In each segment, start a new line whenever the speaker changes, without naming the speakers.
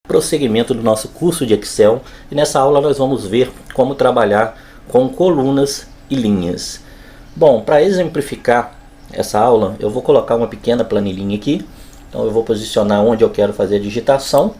Prosseguimento do nosso curso de Excel, e nessa aula nós vamos ver como trabalhar com colunas e linhas. Bom, para exemplificar essa aula, eu vou colocar uma pequena planilhinha aqui. Então eu vou posicionar onde eu quero fazer a digitação,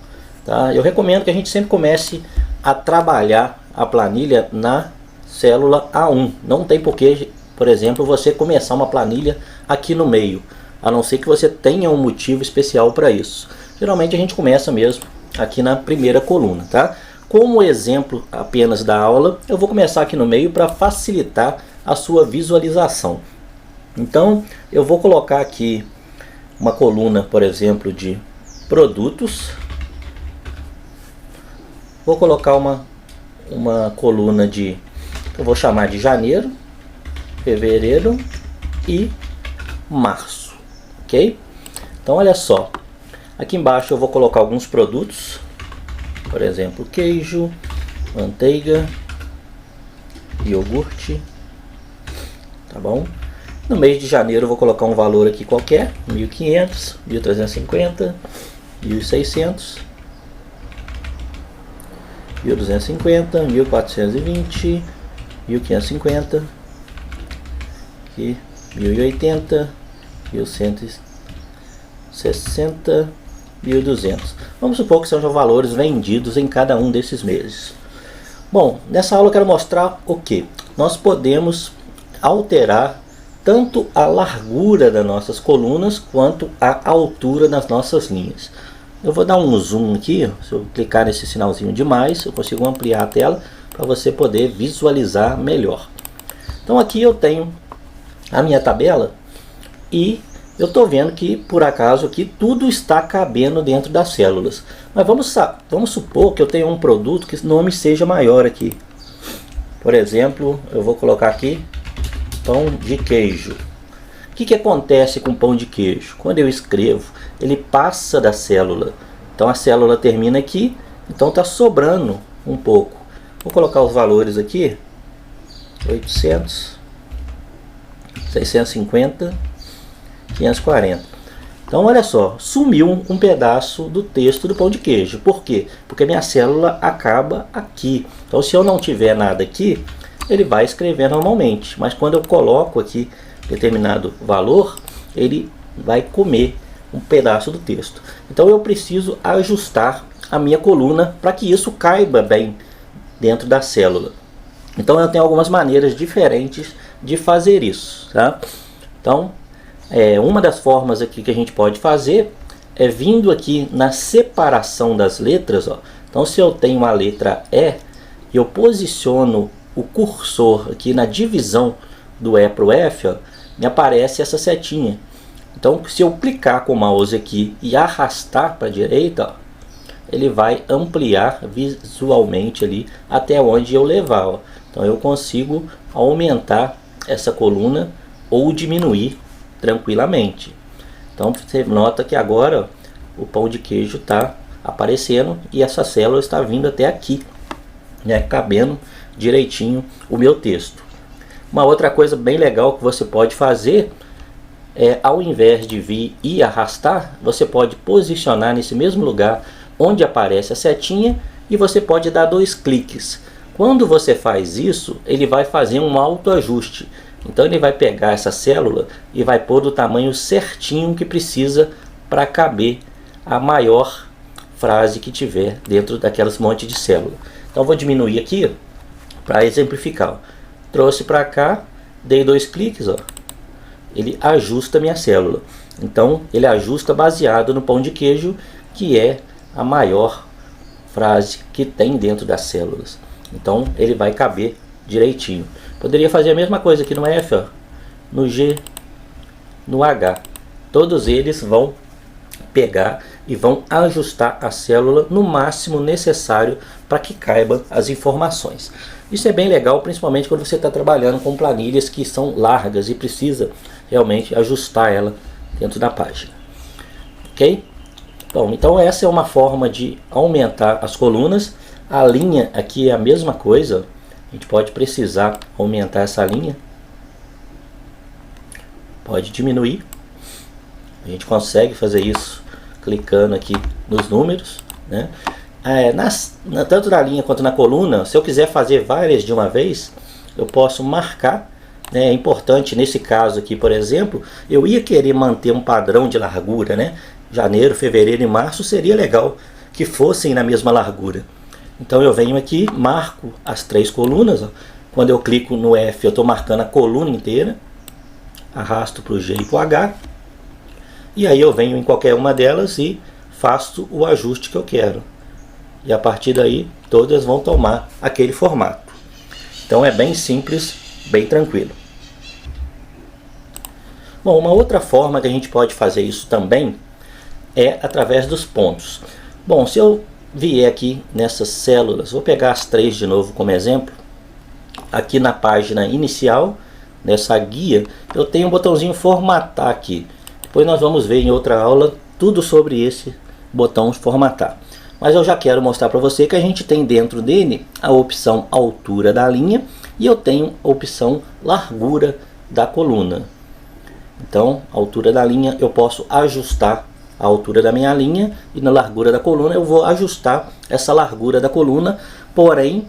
tá? Eu recomendo que a gente sempre comece a trabalhar a planilha na célula A1. Não tem porquê, por exemplo, você começar uma planilha aqui no meio, a não ser que você tenha um motivo especial para isso. Geralmente a gente começa mesmo aqui na primeira coluna, tá? Como exemplo apenas da aula, eu vou começar aqui no meio para facilitar a sua visualização. Então, eu vou colocar aqui uma coluna, por exemplo, de produtos. Vou colocar uma coluna de, eu vou chamar de janeiro, fevereiro e março, ok? Então, olha só. Aqui embaixo eu vou colocar alguns produtos, por exemplo, queijo, manteiga, iogurte, tá bom? No mês de janeiro eu vou colocar um valor aqui qualquer, 1.500, 1.350, 1.600, 1.250, 1.420, 1.550, aqui 1.080, 1.160, 1.200. Vamos supor que sejam valores vendidos em cada um desses meses. Bom, nessa aula eu quero mostrar o que? Nós podemos alterar tanto a largura das nossas colunas quanto a altura das nossas linhas. Eu vou dar um zoom aqui, se eu clicar nesse sinalzinho de mais, eu consigo ampliar a tela para você poder visualizar melhor. Então aqui eu tenho a minha tabela e eu estou vendo que, por acaso, aqui tudo está cabendo dentro das células. Mas vamos supor que eu tenha um produto que o nome seja maior aqui. Por exemplo, eu vou colocar aqui pão de queijo. O que acontece com pão de queijo? Quando eu escrevo, ele passa da célula. Então a célula termina aqui, então está sobrando um pouco. Vou colocar os valores aqui. 800, 650... 540. Então olha só, sumiu um pedaço do texto do pão de queijo. Por quê? Porque minha célula acaba aqui. Então se eu não tiver nada aqui, ele vai escrever normalmente. Mas quando eu coloco aqui determinado valor, ele vai comer um pedaço do texto. Então eu preciso ajustar a minha coluna para que isso caiba bem dentro da célula. Então eu tenho algumas maneiras diferentes de fazer isso, tá? Então uma das formas aqui que a gente pode fazer é vindo aqui na separação das letras, ó. Então se eu tenho uma letra E, eu posiciono o cursor aqui na divisão do E para o F, ó, me aparece essa setinha. Então se eu clicar com o mouse aqui e arrastar para a direita, ó, ele vai ampliar visualmente ali até onde eu levar, ó. Então eu consigo aumentar essa coluna ou diminuir tranquilamente. Então você nota que agora o pão de queijo está aparecendo e essa célula está vindo até aqui, né, cabendo direitinho o meu texto. Uma outra coisa bem legal que você pode fazer é, ao invés de vir e arrastar, você pode posicionar nesse mesmo lugar onde aparece a setinha e você pode dar 2 cliques. Quando você faz isso, ele vai fazer um autoajuste. Então ele vai pegar essa célula e vai pôr do tamanho certinho que precisa para caber a maior frase que tiver dentro daquelas monte de célula. Então vou diminuir aqui para exemplificar. Trouxe para cá, dei 2 cliques, ó. Ele ajusta a minha célula. Então ele ajusta baseado no pão de queijo, que é a maior frase que tem dentro das células. Então ele vai caber direitinho. Poderia fazer a mesma coisa aqui no F, ó, no G, no H. Todos eles vão pegar e vão ajustar a célula no máximo necessário para que caibam as informações. Isso é bem legal, principalmente quando você está trabalhando com planilhas que são largas e precisa realmente ajustar ela dentro da página. Ok? Bom, então essa é uma forma de aumentar as colunas. A linha aqui é a mesma coisa. A gente pode precisar aumentar essa linha, pode diminuir. A gente consegue fazer isso clicando aqui nos números, né? Tanto na linha quanto na coluna, se eu quiser fazer várias de uma vez, eu posso marcar, né? É importante nesse caso aqui, por exemplo, eu ia querer manter um padrão de largura, né? Janeiro, fevereiro e março seria legal que fossem na mesma largura. Então eu venho aqui, marco as 3 colunas, ó. Quando eu clico no F, eu estou marcando a coluna inteira, arrasto para o G e para o H, e aí eu venho em qualquer uma delas e faço o ajuste que eu quero. E a partir daí, todas vão tomar aquele formato. Então é bem simples, bem tranquilo. Bom, uma outra forma que a gente pode fazer isso também é através dos pontos. Bom, se eu vier aqui nessas células, vou pegar as 3 de novo como exemplo. Aqui na página inicial, nessa guia, eu tenho um botãozinho formatar aqui. Depois nós vamos ver em outra aula tudo sobre esse botão formatar. Mas eu já quero mostrar para você que a gente tem dentro dele a opção altura da linha e eu tenho a opção largura da coluna. Então, a altura da linha eu posso ajustar a altura da minha linha e na largura da coluna eu vou ajustar essa largura da coluna, porém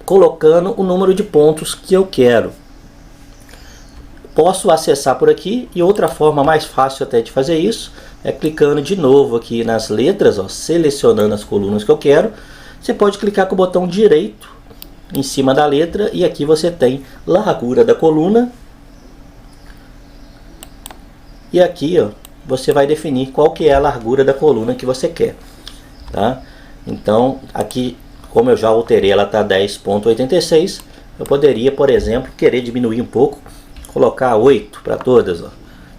colocando o número de pontos que eu quero. Posso acessar por aqui e outra forma mais fácil até de fazer isso é clicando de novo aqui nas letras, ó, selecionando as colunas que eu quero. Você pode clicar com o botão direito em cima da letra e aqui você tem largura da coluna. E aqui, ó, você vai definir qual que é a largura da coluna que você quer, tá? Então, aqui, como eu já alterei, ela está 10.86, eu poderia, por exemplo, querer diminuir um pouco, colocar 8 para todas, ó.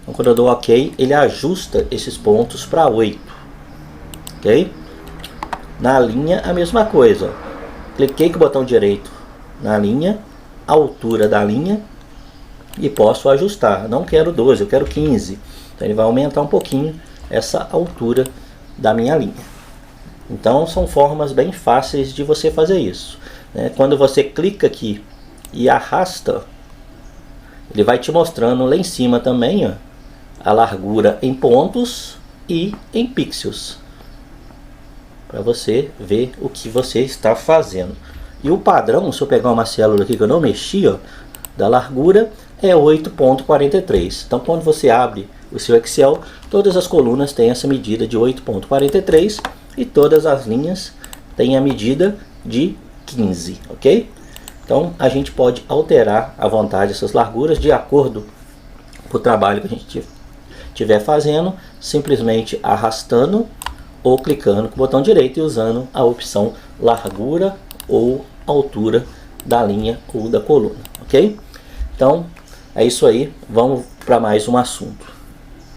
Então, quando eu dou OK, ele ajusta esses pontos para 8, ok? Na linha, a mesma coisa, ó. Cliquei com o botão direito na linha, altura da linha, e posso ajustar. Não quero 12, eu quero 15. Então ele vai aumentar um pouquinho essa altura da minha linha. Então são formas bem fáceis de você fazer isso, né? Quando você clica aqui e arrasta, ele vai te mostrando lá em cima também, ó, a largura em pontos e em pixels, para você ver o que você está fazendo. E o padrão, se eu pegar uma célula aqui que eu não mexi, ó, da largura é 8.43. Então quando você abre o seu Excel, todas as colunas têm essa medida de 8.43 e todas as linhas têm a medida de 15, ok? Então a gente pode alterar à vontade essas larguras de acordo com o trabalho que a gente estiver fazendo, simplesmente arrastando ou clicando com o botão direito e usando a opção largura ou altura da linha ou da coluna, ok? Então é isso aí, vamos para mais um assunto.